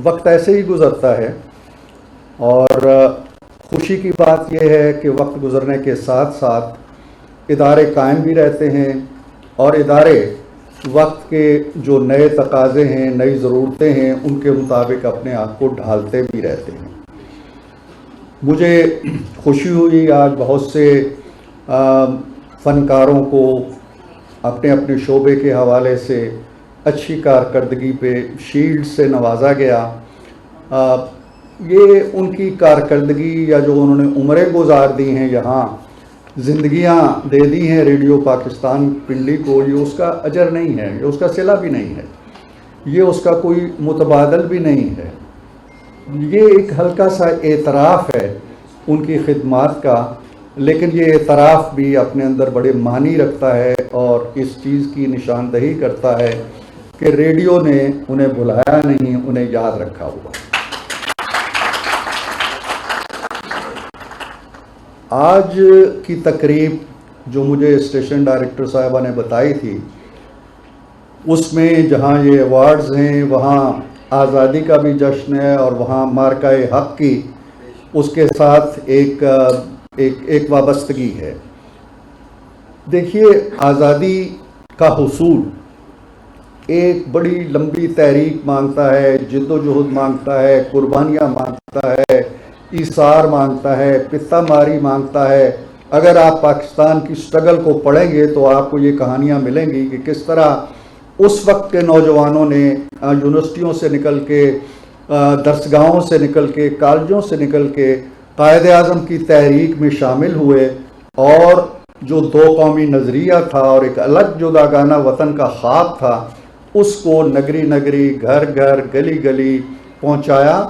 وقت ایسے ہی گزرتا ہے، اور خوشی کی بات یہ ہے کہ وقت گزرنے کے ساتھ ساتھ ادارے قائم بھی رہتے ہیں، اور ادارے وقت کے جو نئے تقاضے ہیں، نئی ضرورتیں ہیں، ان کے مطابق اپنے آپ کو ڈھالتے بھی رہتے ہیں۔ مجھے خوشی ہوئی آج بہت سے فنکاروں کو اپنے اپنے شعبے کے حوالے سے اچھی کارکردگی پہ شیلڈ سے نوازا گیا۔ یہ ان کی کارکردگی یا جو انہوں نے عمریں گزار دی ہیں، یہاں زندگیاں دے دی ہیں ریڈیو پاکستان پنڈی کو، یہ اس کا اجر نہیں ہے، یہ اس کا صلہ بھی نہیں ہے، یہ اس کا کوئی متبادل بھی نہیں ہے۔ یہ ایک ہلکا سا اعتراف ہے ان کی خدمات کا، لیکن یہ اعتراف بھی اپنے اندر بڑے معنی رکھتا ہے اور اس چیز کی نشاندہی کرتا ہے کہ ریڈیو نے انہیں بھلایا نہیں، انہیں یاد رکھا ہوا۔ آج کی تقریب جو مجھے اسٹیشن ڈائریکٹر صاحبہ نے بتائی تھی، اس میں جہاں یہ ایوارڈز ہیں وہاں آزادی کا بھی جشن ہے، اور وہاں مارکہ حق کی اس کے ساتھ ایک وابستگی ہے۔ دیکھیے، آزادی کا حصول ایک بڑی لمبی تحریک مانگتا ہے، جد و جہد مانگتا ہے، قربانیاں مانگتا ہے، ایثار مانگتا ہے، پتہ ماری مانگتا ہے۔ اگر آپ پاکستان کی سٹرگل کو پڑھیں گے تو آپ کو یہ کہانیاں ملیں گی کہ کس طرح اس وقت کے نوجوانوں نے یونیورسٹیوں سے نکل کے، درسگاہوں سے نکل کے، کالجوں سے نکل کے قائد اعظم کی تحریک میں شامل ہوئے، اور جو دو قومی نظریہ تھا اور ایک الگ جداگانہ وطن کا خواب تھا، اس کو نگری نگری، گھر گھر، گلی گلی پہنچایا،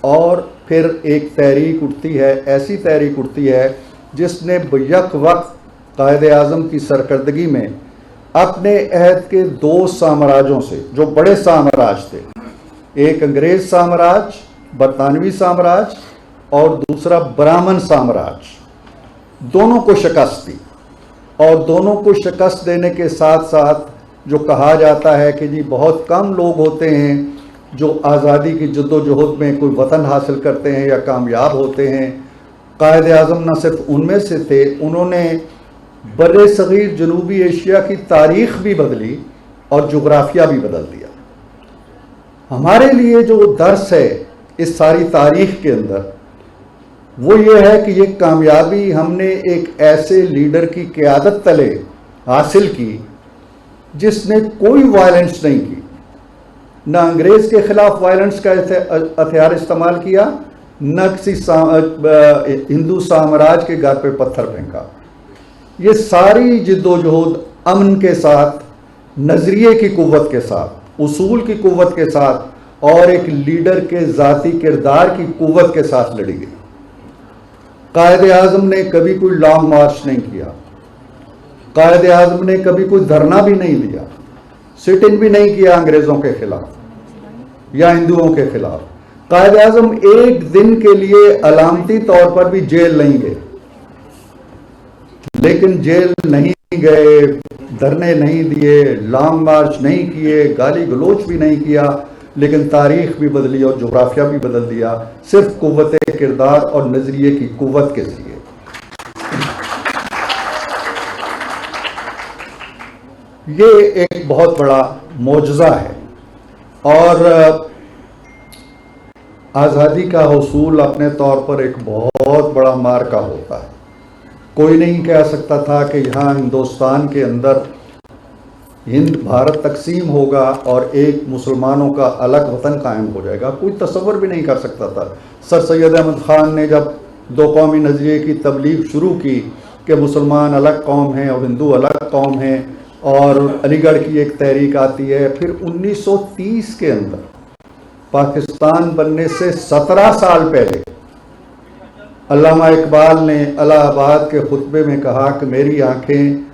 اور پھر ایک تحریک اٹھتی ہے، ایسی تحریک اٹھتی ہے جس نے بیک وقت قائد اعظم کی سرکردگی میں اپنے عہد کے دو سامراجوں سے، جو بڑے سامراج تھے، ایک انگریز سامراج، برطانوی سامراج، اور دوسرا برہمن سامراج، دونوں کو شکست دی۔ اور دونوں کو شکست دینے کے ساتھ ساتھ جو کہا جاتا ہے کہ جی بہت کم لوگ ہوتے ہیں جو آزادی کی جد و جہد میں کوئی وطن حاصل کرتے ہیں یا کامیاب ہوتے ہیں، قائد اعظم نہ صرف ان میں سے تھے، انہوں نے بر صغیر جنوبی ایشیا کی تاریخ بھی بدلی اور جغرافیہ بھی بدل دیا۔ ہمارے لیے جو درس ہے اس ساری تاریخ کے اندر، وہ یہ ہے کہ یہ کامیابی ہم نے ایک ایسے لیڈر کی قیادت تلے حاصل کی جس نے کوئی وائلنس نہیں کی، نہ انگریز کے خلاف وائلنس کا ہتھیار استعمال کیا، نہ کسی ہندو سامراج کے گھر پہ پتھر پھینکا۔ یہ ساری جد و جہد امن کے ساتھ، نظریے کی قوت کے ساتھ، اصول کی قوت کے ساتھ، اور ایک لیڈر کے ذاتی کردار کی قوت کے ساتھ لڑی گئی۔ قائد اعظم نے کبھی کوئی لانگ مارچ نہیں کیا، قائد اعظم نے کبھی کوئی دھرنا بھی نہیں دیا، سٹنگ بھی نہیں کیا انگریزوں کے خلاف یا ہندوؤں کے خلاف۔ قائد اعظم ایک دن کے لیے علامتی طور پر بھی جیل نہیں گئے، لیکن جیل نہیں گئے، دھرنے نہیں دیے، لانگ مارچ نہیں کیے، گالی گلوچ بھی نہیں کیا، لیکن تاریخ بھی بدلی اور جغرافیہ بھی بدل دیا، صرف قوت کردار اور نظریے کی قوت کے ذریعے۔ یہ ایک بہت بڑا معجزہ ہے، اور آزادی کا حصول اپنے طور پر ایک بہت بڑا مارکہ ہوتا ہے۔ کوئی نہیں کہہ سکتا تھا کہ یہاں ہندوستان کے اندر ہند بھارت تقسیم ہوگا اور ایک مسلمانوں کا الگ وطن قائم ہو جائے گا، کوئی تصور بھی نہیں کر سکتا تھا۔ سر سید احمد خان نے جب دو قومی نظریے کی تبلیغ شروع کی کہ مسلمان الگ قوم ہیں اور ہندو الگ قوم ہیں، اور علی گڑھ کی ایک تحریک آتی ہے، پھر 1930 کے اندر پاکستان بننے سے 17 سال پہلے علامہ اقبال نے الہ آباد کے خطبے میں کہا کہ میری آنکھیں